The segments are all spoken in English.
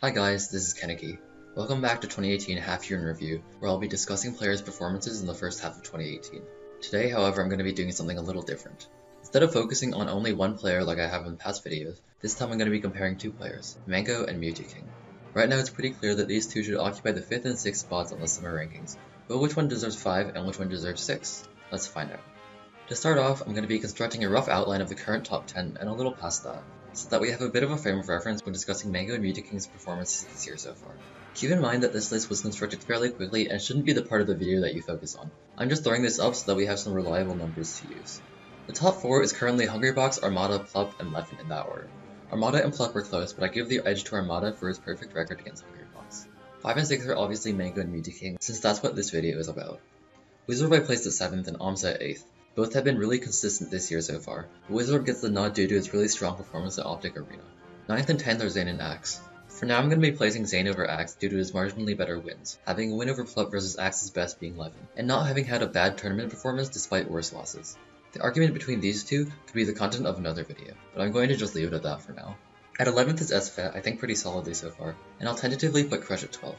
Hi guys, this is Kenniky. Welcome back to 2018 Half Year in Review, where I'll be discussing players' performances in the first half of 2018. Today, however, I'm going to be doing something a little different. Instead of focusing on only one player like I have in past videos, this time I'm going to be comparing two players, Mang0 and Mew2King. Right now it's pretty clear that these two should occupy the 5th and 6th spots on the summer rankings, but which one deserves 5 and which one deserves 6? Let's find out. To start off, I'm going to be constructing a rough outline of the current top 10 and a little past that, so that we have a bit of a frame of reference when discussing Mang0 and Mew2King's performances this year so far. Keep in mind that this list was constructed fairly quickly and shouldn't be the part of the video that you focus on. I'm just throwing this up so that we have some reliable numbers to use. The top 4 is currently Hungrybox, Armada, Plup, and Leffen in that order. Armada and Plup were close, but I give the edge to Armada for his perfect record against Hungrybox. 5 and 6 are obviously Mang0 and Mew2King, since that's what this video is about. Wizorb I placed at 7th and Amsa at 8th. Both have been really consistent this year so far, but Wizorb gets the nod due to its really strong performance at Optic Arena. 9th and 10th are Zane and Axe. For now I'm going to be placing Zane over Axe due to his marginally better wins, having a win over Plup versus Axe's best being Leffen, and not having had a bad tournament performance despite worse losses. The argument between these two could be the content of another video, but I'm going to just leave it at that for now. At 11th is SFET, I think pretty solidly so far, and I'll tentatively put Crush at 12th.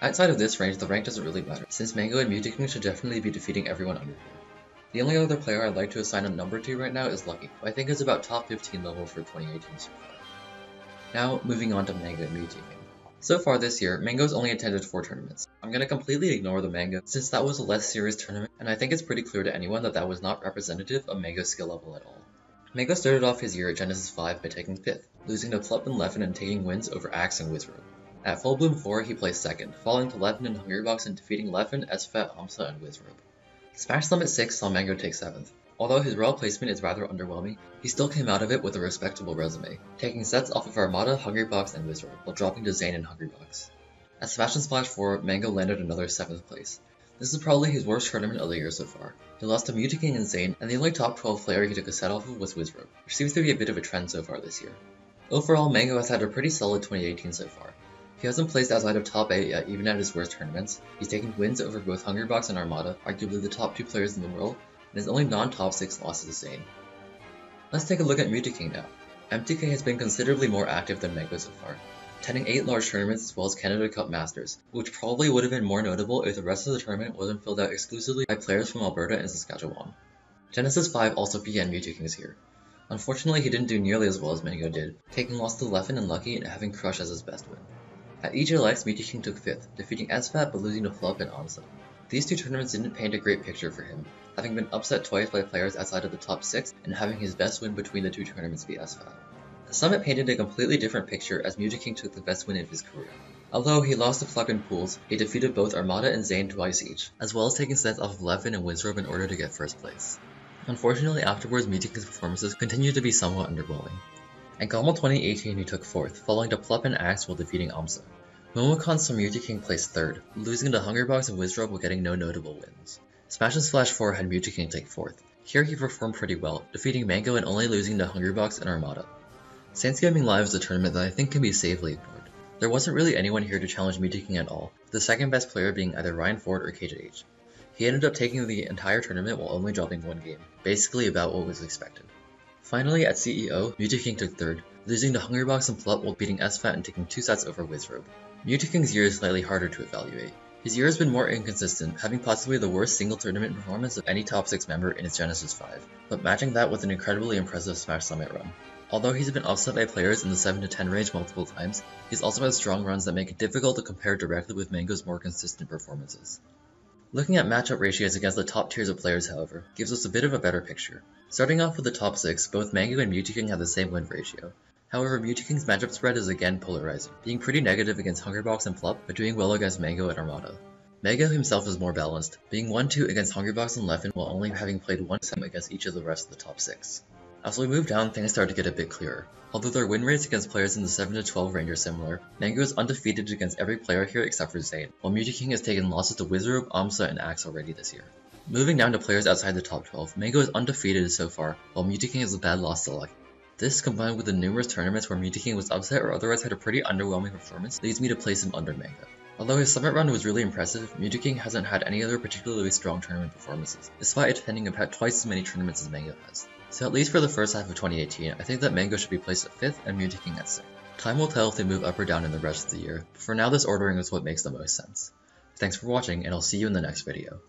Outside of this range, the rank doesn't really matter, since Mang0 and Mew2King should definitely be defeating everyone under here. The only other player I'd like to assign a number to right now is Lucky, who I think is about top 15 level for 2018 so far. Now, moving on to Mang0 and Mew2King. So far this year, Mang0's only attended 4 tournaments. I'm going to completely ignore the Mang0 since that was a less serious tournament, and I think it's pretty clear to anyone that that was not representative of Mang0's skill level at all. Mang0 started off his year at Genesis 5 by taking 5th, losing to Plup and Leffen and taking wins over Axe and Wizorb. At Full Bloom 4, he placed 2nd, falling to Leffen and Hungrybox and defeating Leffen, SFET, Amsa, and Wizorb. Smash Summit 6 saw Mang0 take 7th. Although his raw placement is rather underwhelming, he still came out of it with a respectable resume, taking sets off of Armada, Hungrybox, and Wizorb, while dropping to Zane and Hungrybox. At Smash and Splash 4, Mang0 landed another 7th place. This is probably his worst tournament of the year so far. He lost to Mew2King and Zane, and the only top 12 player he took a set off of was Wizorb, which seems to be a bit of a trend so far this year. Overall, Mang0 has had a pretty solid 2018 so far. He hasn't placed outside of top 8 yet, even at his worst tournaments. He's taken wins over both Hungrybox and Armada, arguably the top 2 players in the world, and his only non-top 6 loss is Zane. Let's take a look at Mew2King now. M2K has been considerably more active than Mang0 so far, attending 8 large tournaments as well as Canada Cup Masters, which probably would have been more notable if the rest of the tournament wasn't filled out exclusively by players from Alberta and Saskatchewan. Genesis 5 also began Mew2King's here. Unfortunately, he didn't do nearly as well as Mang0 did, taking loss to Leffen and Lucky and having Crush as his best win. At EJLX, Mew2King took 5th, defeating SFET but losing to Plup and Amsa. These 2 tournaments didn't paint a great picture for him, having been upset twice by players outside of the top 6 and having his best win between the 2 tournaments be SFET. The Summit painted a completely different picture as Mew2King took the best win of his career. Although he lost to Plup in pools, he defeated both Armada and Zane twice each, as well as taking sets off of Leffen and Wizorb in order to get first place. Unfortunately, afterwards Mew2King's performances continued to be somewhat underwhelming. At Gommel 2018 he took 4th, falling to Plup and Axe while defeating Amsa. Momocon saw Mew2King placed 3rd, losing to Hungrybox and Wizorb while getting no notable wins. Smash and Splash 4 had Mew2King take 4th. Here he performed pretty well, defeating Mang0 and only losing to Hungrybox and Armada. Sans Gaming Live is a tournament that I think can be safely ignored. There wasn't really anyone here to challenge Mew2King at all, the second best player being either Ryan Ford or KJH. He ended up taking the entire tournament while only dropping 1 game, basically about what was expected. Finally, at CEO, Mew2King took 3rd, losing to Hungrybox and Plup while beating SFET and taking 2 sets over Wizorb. Mew2King's year is slightly harder to evaluate. His year has been more inconsistent, having possibly the worst single tournament performance of any top 6 member in his Genesis 5, but matching that with an incredibly impressive Smash Summit run. Although he's been upset by players in the 7 to 10 range multiple times, he's also had strong runs that make it difficult to compare directly with Mang0's more consistent performances. Looking at matchup ratios against the top tiers of players, however, gives us a bit of a better picture. Starting off with the top 6, both Mang0 and Mew2King have the same win ratio. However, Mew2King's matchup spread is again polarizing, being pretty negative against Hungrybox and Plup, but doing well against Mang0 and Armada. Mang0 himself is more balanced, being 1-2 against Hungrybox and Leffen while only having played 1 set against each of the rest of the top 6. As we move down, things start to get a bit clearer. Although their win rates against players in the 7 to 12 range are similar, Mang0 is undefeated against every player here except for Zane, while Mew2King has taken losses to Wizorb, Amsa, and Axe already this year. Moving down to players outside the top 12, Mang0 is undefeated so far, while Mew2King has a bad loss to Lucky. This, combined with the numerous tournaments where Mew2King was upset or otherwise had a pretty underwhelming performance, leads me to place him under Mang0. Although his Summit run was really impressive, Mew2King hasn't had any other particularly strong tournament performances, despite attending about twice as many tournaments as Mang0 has. So at least for the first half of 2018, I think that Mang0 should be placed at 5th and Mew2King at 6th. Time will tell if they move up or down in the rest of the year, but for now this ordering is what makes the most sense. Thanks for watching, and I'll see you in the next video.